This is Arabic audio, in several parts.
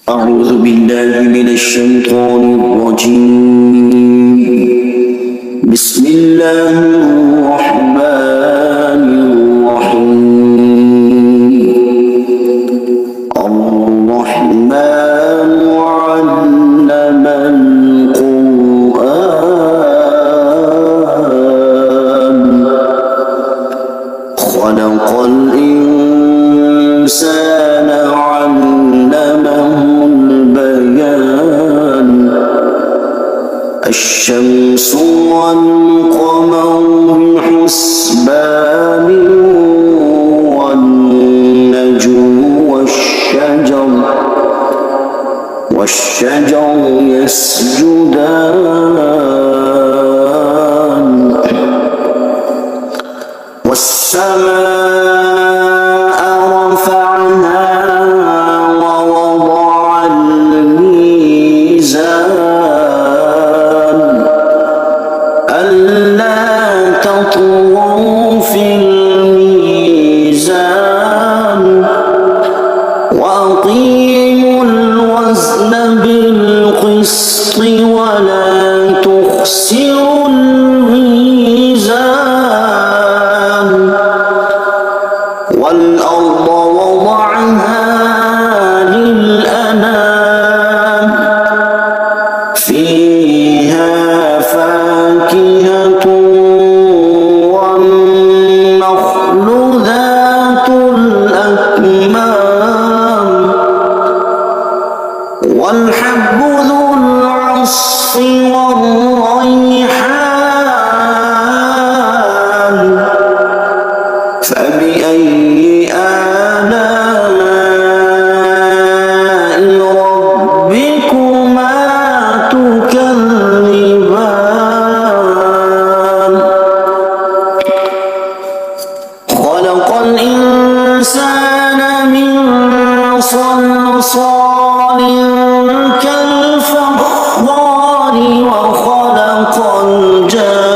أعوذ بالله من الشيطان الرجيم. بسم الله الرحمن الرحيم. الرحمن علم القرآن خلق الإنسان علمه البيان. الشمس والقمر بحسبان والنجم والشجر يسجدان والسماء رفعها ووضع الميزان ألا تطغوا في الميزان وأقيموا الوزن بالقسط ولا تخسروا الميزان والأرض وضعها للأنام فيها فاكهة والنخل ذات الأكمام والحب ذو العصف والريحان فبأي آلاء ربكما تكذبان خلق الإنسان من صلصال كالفخار وخلق الجان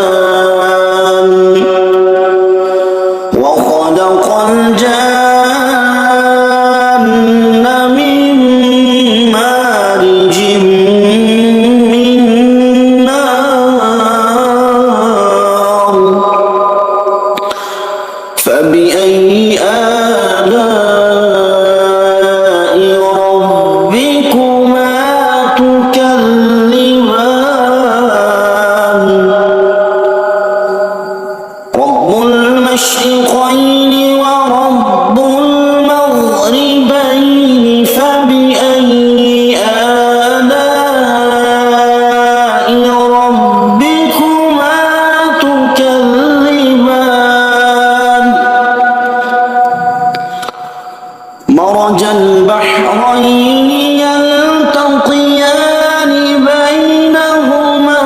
من مارج من نار فبأي آلاء ربكما تكذبان رب المشرقين ورب المغربين فبأي آلاء ربكما تكذبان مرج البحرين يلتقيان بينهما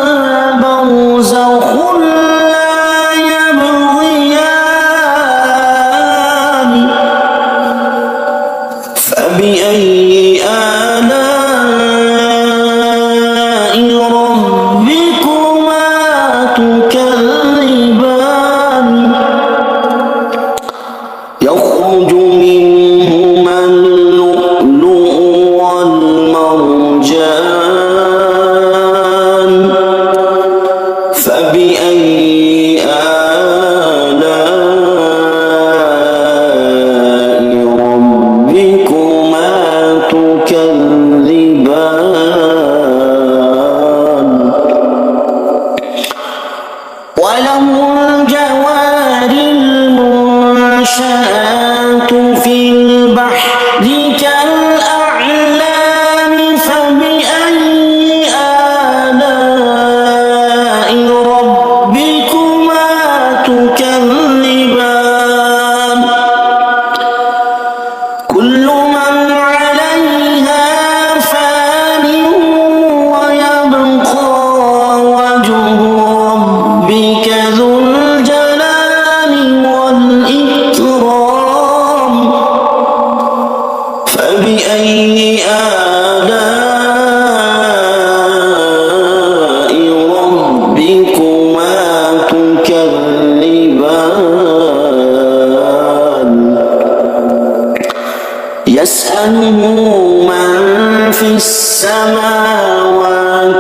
برزخ لا يبغيان فبأي آلاء ربكما تكذبان يخرج منهما اللؤلؤ والمرجان فبأي آلاء ربكما تكذبان وله الجوار المنشآت في البحر كالأعلام فبأي آلاء ربكما تكذبان كل من عليها فان ويبقى وجه ربك ذو الجلال والإكرام فبأي آلاء ربكما تكذبان يسأله من في السماوات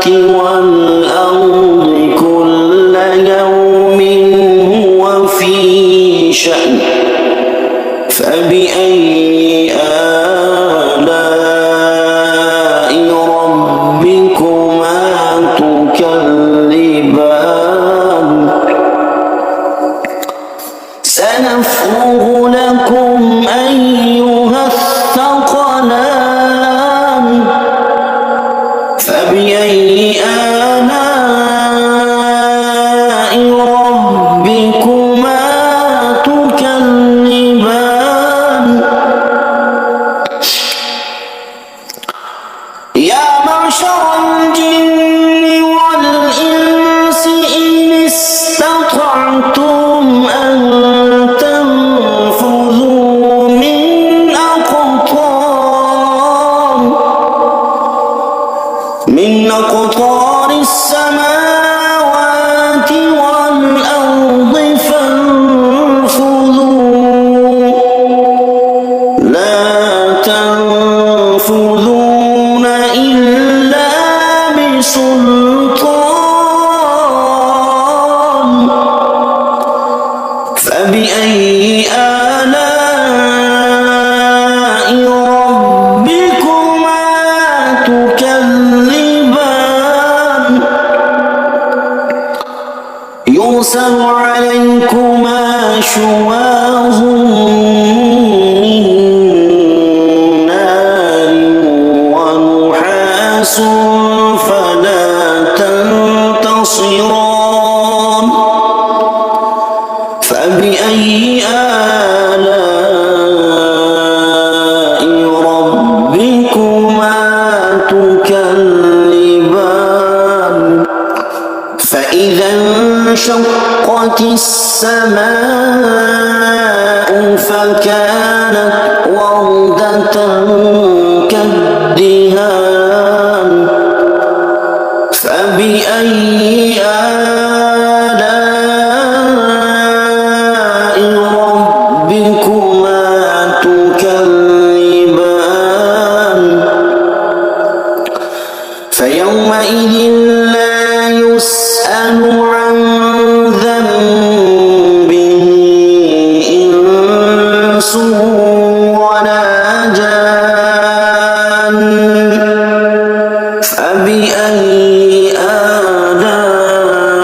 والأرض كل يوم هو في شأن فبأي آلاء ربكما تكذبان سنفرغ لكم أيها الثقلان فبأي آلاء ربكما تكذبان يا معشر الجن والإنس إن استطعتم أن تنفذوا من أقطار السماوات والأرض فانفذوا لا تنفذون إلا بسلطان فبأي آلاء ربكما تكذبان يرسل عليكما شواظ من نار ونحاس فلا تنتصران فبأي آلاء ربكما تكذبان فإذا انشقت السماء فكانت وردة كالدهان فبأي آلاء ربكما تكذبان فيومئذ لا يسأل عن ذنبه إنس ولا جان فبأي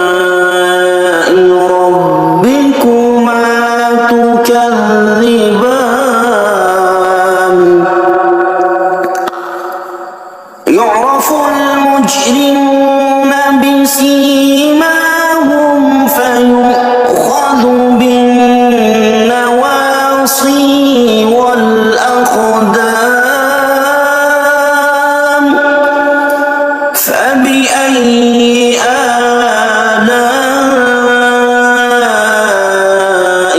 آلاء ربكما تكذبان يعرف المجرمون بسيماهم فيؤخذ بالنواصي والأقدام فبأي آلاء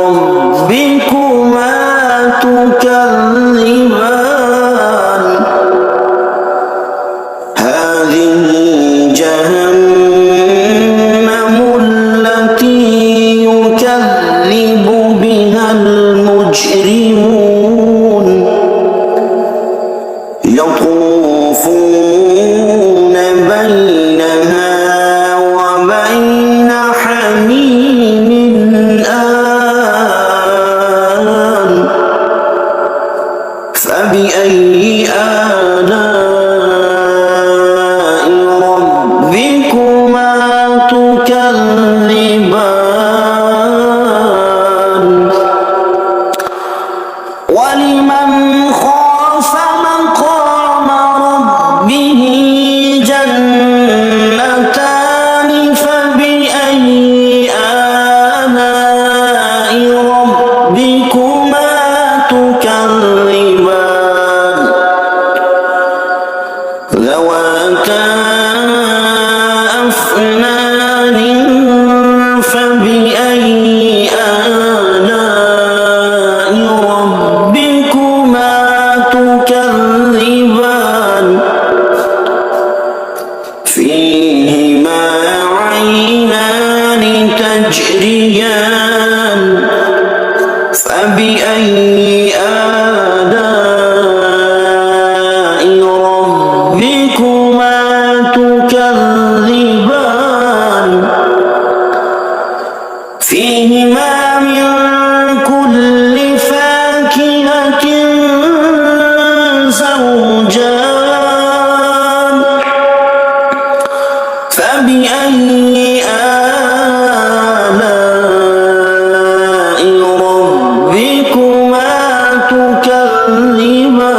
ربكما تكذبان هذه جهنم التي يكذب بها المجرمون يطوفون بينها وبين حميم آن فبأي آلاء ربكما تكذبان ولمن خاف مقام ربه جنتان فبأي آلاء ربكما تكذبان ذواتا أفنان فبأي آلاء ربكما تكذبان فيهما عينان تجريان فبأي آلاء ربكما والمرجان فبأي آلاء ربكما تكذبان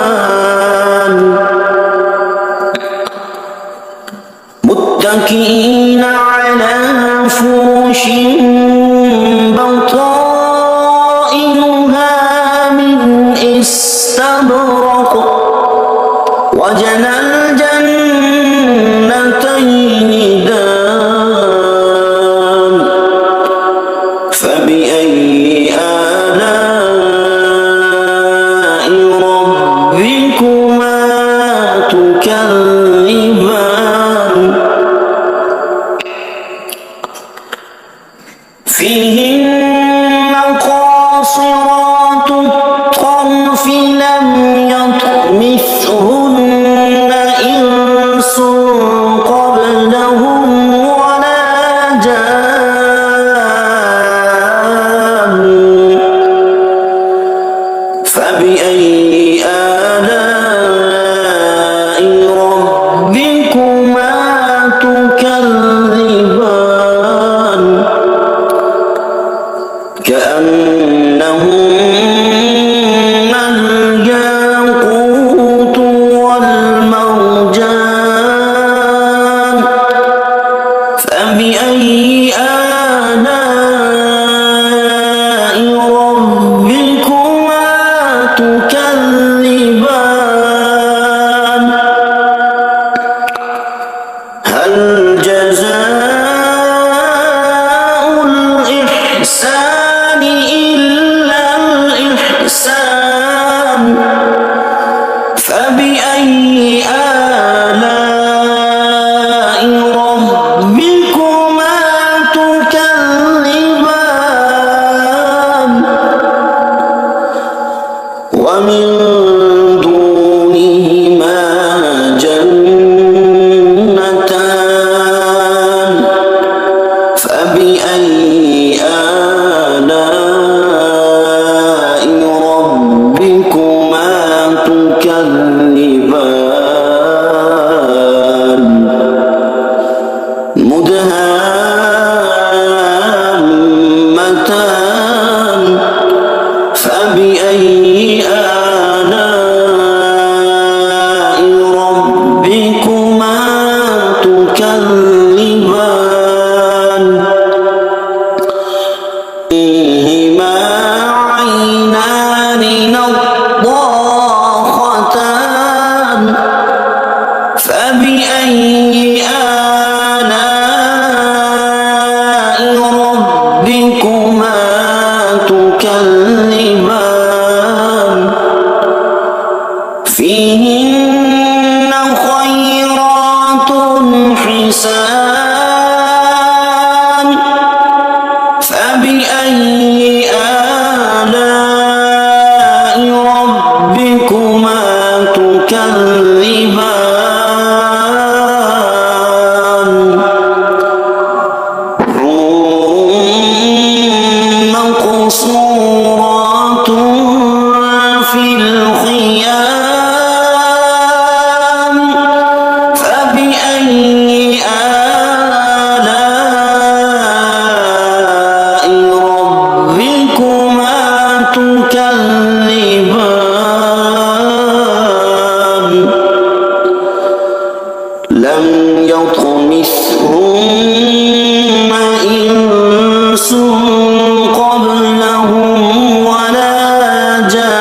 متكئين على فرش بطائنها من استبرق وجنى الجنتين دان فبأي آلاء ربكما تكذبان فيهن قاصرات الطرف لم يطمثهن إنس قبلهم ولا جان فبأي آلاء ربكما تكذبان كأنهن الياقوت والمرجان فبأي آلاء ربكما تكذبان هل جزاء الإحسان إلا الإحسان فبأي آلاء ربكما تكذبان ومن دونهما جنتان فبأي آلاء ربكما تكذبان مدهامتان فبأي آلاء ربكما تكذبان فيهما عينان نضاختان فبأي آلاء ربكما تكذبان فيهن خيرات حسان فبأي آلاء ربكما تكذبان حور مقصورات في الخيام فبأي آلاء ربكما تكذبان لم يطمثهن إنس قبلهم ولا جان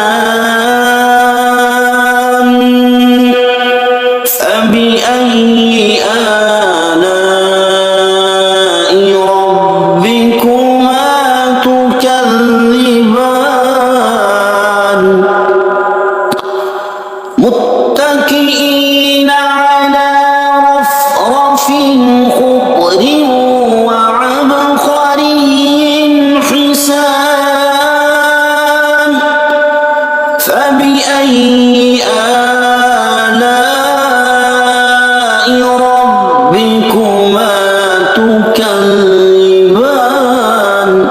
فبأي آلاء ربكما تكذبان متكئين على رفرف خضر وعبقري حسان فبأي آلاء ربكما تكذبان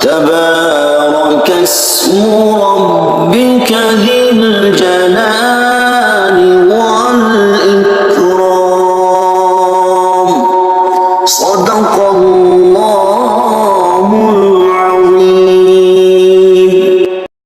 تبارك اسم ربك ذي الجلال صدق الله